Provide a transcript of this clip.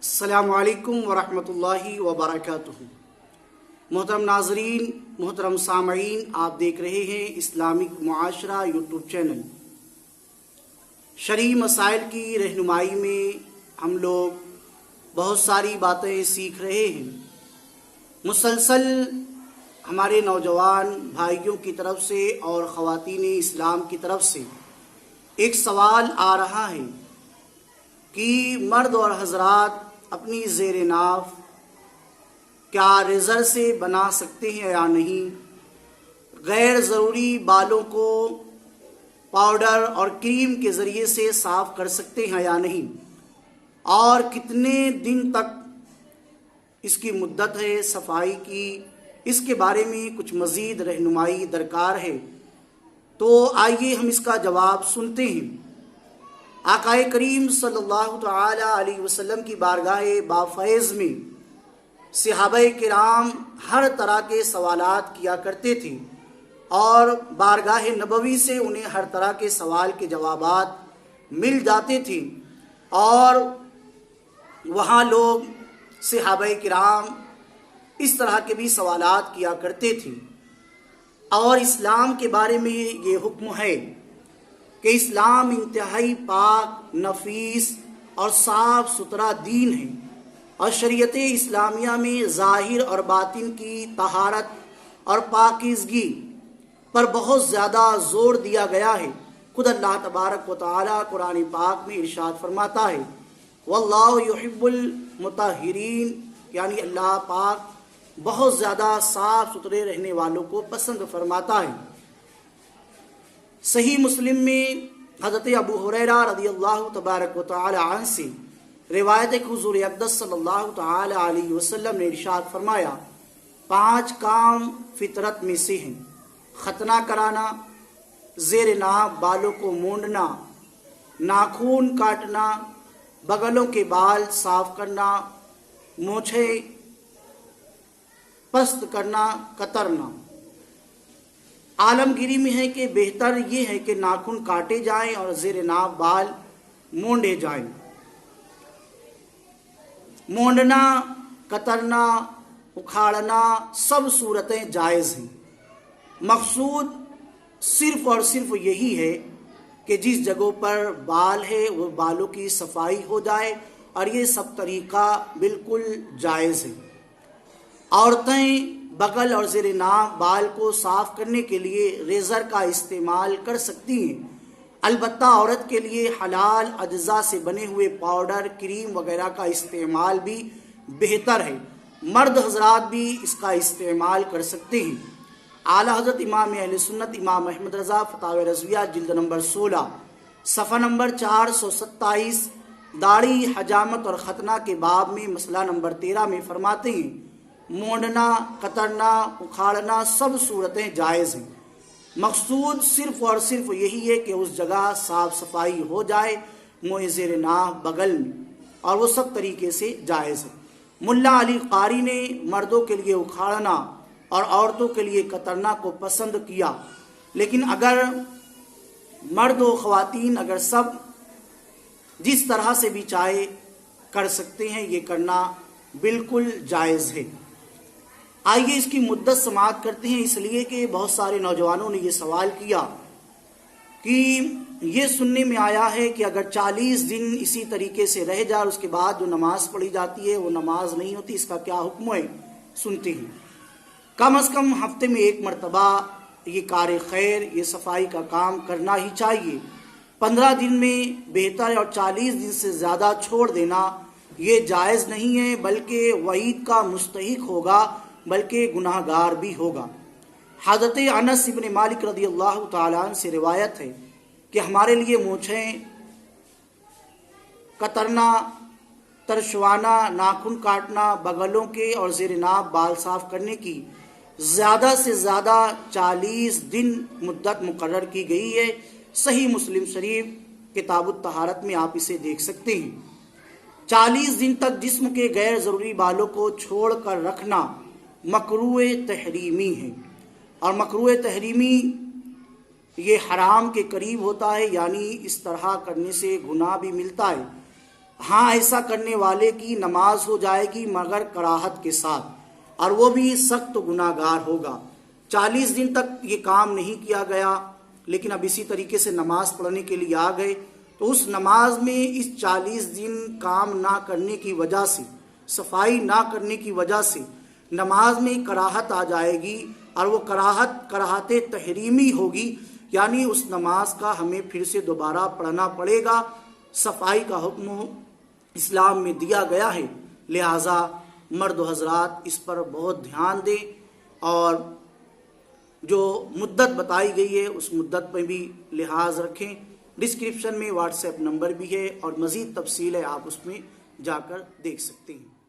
السلام علیکم ورحمۃ اللہ وبرکاتہ۔ محترم ناظرین، محترم سامعین، آپ دیکھ رہے ہیں اسلامک معاشرہ یوٹیوب چینل۔ شرعی مسائل کی رہنمائی میں ہم لوگ بہت ساری باتیں سیکھ رہے ہیں۔ مسلسل ہمارے نوجوان بھائیوں کی طرف سے اور خواتین اسلام کی طرف سے ایک سوال آ رہا ہے کہ مرد اور حضرات اپنی زیر ناف کیا ریزر سے بنا سکتے ہیں یا نہیں، غیر ضروری بالوں کو پاؤڈر اور کریم کے ذریعے سے صاف کر سکتے ہیں یا نہیں، اور کتنے دن تک اس کی مدت ہے صفائی کی، اس کے بارے میں کچھ مزید رہنمائی درکار ہے۔ تو آئیے ہم اس کا جواب سنتے ہیں۔ آقا کریم صلی اللہ تعالی علیہ وسلم کی بارگاہ بافیض میں صحابہ کرام ہر طرح کے سوالات کیا کرتے تھے، اور بارگاہ نبوی سے انہیں ہر طرح کے سوال کے جوابات مل جاتے تھے، اور وہاں لوگ صحابہ کرام اس طرح کے بھی سوالات کیا کرتے تھے۔ اور اسلام کے بارے میں یہ حکم ہے کہ اسلام انتہائی پاک، نفیس اور صاف ستھرا دین ہے، اور شریعت اسلامیہ میں ظاہر اور باطن کی طہارت اور پاکیزگی پر بہت زیادہ زور دیا گیا ہے۔ خود اللہ تبارک و تعالی قرآن پاک میں ارشاد فرماتا ہے، واللہ یحب المطہرین، یعنی اللہ پاک بہت زیادہ صاف ستھرے رہنے والوں کو پسند فرماتا ہے۔ صحیح مسلم میں حضرت ابو ہریرہ رضی اللہ تبارک و تعالی عنہ سے روایت حضور اقدس صلی اللہ تعالی علیہ وسلم نے ارشاد فرمایا، 5 کام فطرت میں سے ہیں: ختنہ کرانا، زیر ناف بالوں کو مونڈنا، ناخون کاٹنا، بغلوں کے بال صاف کرنا، مونچھیں پست کرنا، کترنا۔ عالمگیری میں ہے کہ بہتر یہ ہے کہ ناخن کاٹے جائیں اور زیر ناف بال مونڈے جائیں۔ مونڈنا، کترنا، اکھاڑنا سب صورتیں جائز ہیں۔ مقصود صرف اور صرف یہی ہے کہ جس جگہوں پر بال ہے وہ بالوں کی صفائی ہو جائے، اور یہ سب طریقہ بالکل جائز ہے۔ عورتیں بغل اور زیر ناف بال کو صاف کرنے کے لیے ریزر کا استعمال کر سکتی ہیں، البتہ عورت کے لیے حلال اجزاء سے بنے ہوئے پاؤڈر، کریم وغیرہ کا استعمال بھی بہتر ہے۔ مرد حضرات بھی اس کا استعمال کر سکتے ہیں۔ اعلیٰ حضرت امام اہل سنت امام احمد رضا فتاوی رضویہ جلد نمبر 16 صفحہ نمبر 427 داڑھی، حجامت اور ختنہ کے باب میں مسئلہ نمبر 13 میں فرماتے ہیں، مونڈنا، کترنا، اکھاڑنا سب صورتیں جائز ہیں۔ مقصود صرف اور صرف یہی ہے کہ اس جگہ صاف صفائی ہو جائے، منہ، زیر ناف، بغل میں، اور وہ سب طریقے سے جائز ہے۔ ملا علی قاری نے مردوں کے لیے اکھاڑنا اور عورتوں کے لیے کترنا کو پسند کیا، لیکن اگر مرد و خواتین اگر سب جس طرح سے بھی چاہے کر سکتے ہیں، یہ کرنا بالکل جائز ہے۔ آئیے اس کی مدت سماعت کرتے ہیں، اس لیے کہ بہت سارے نوجوانوں نے یہ سوال کیا کہ یہ سننے میں آیا ہے کہ اگر 40 دن اسی طریقے سے رہ جائے، اس کے بعد جو نماز پڑھی جاتی ہے وہ نماز نہیں ہوتی، اس کا کیا حکم ہے؟ سنتے ہیں۔ کم از کم ہفتے میں 1 مرتبہ یہ کار خیر، یہ صفائی کا کام کرنا ہی چاہیے۔ 15 دن میں بہتر ہے، اور 40 دن سے زیادہ چھوڑ دینا یہ جائز نہیں ہے، بلکہ وعید کا مستحق ہوگا، بلکہ گناہ گار بھی ہوگا۔ حضرت انس بن مالک رضی اللہ تعالیٰ عنہ سے روایت ہے کہ ہمارے لیے مونچھیں کترنا، ترشوانا، ناخن کاٹنا، بغلوں کے اور زیر ناف بال صاف کرنے کی زیادہ سے زیادہ 40 دن مدت مقرر کی گئی ہے۔ صحیح مسلم شریف کتاب الطہارت میں آپ اسے دیکھ سکتے ہیں۔ 40 دن تک جسم کے غیر ضروری بالوں کو چھوڑ کر رکھنا مکروہ تحریمی ہے، اور مکروہ تحریمی یہ حرام کے قریب ہوتا ہے، یعنی اس طرح کرنے سے گناہ بھی ملتا ہے۔ ہاں ایسا کرنے والے کی نماز ہو جائے گی مگر کراہت کے ساتھ، اور وہ بھی سخت گناہ گار ہوگا۔ 40 دن تک یہ کام نہیں کیا گیا، لیکن اب اسی طریقے سے نماز پڑھنے کے لیے آ گئے، تو اس نماز میں اس 40 دن کام نہ کرنے کی وجہ سے، صفائی نہ کرنے کی وجہ سے نماز میں کراہت آ جائے گی، اور وہ کراہت تحریمی ہوگی، یعنی اس نماز کا ہمیں پھر سے دوبارہ پڑھنا پڑے گا۔ صفائی کا حکم اسلام میں دیا گیا ہے، لہٰذا مرد و حضرات اس پر بہت دھیان دیں، اور جو مدت بتائی گئی ہے اس مدت پہ بھی لحاظ رکھیں۔ ڈسکرپشن میں واٹس ایپ نمبر بھی ہے، اور مزید تفصیل ہے، آپ اس میں جا کر دیکھ سکتے ہیں۔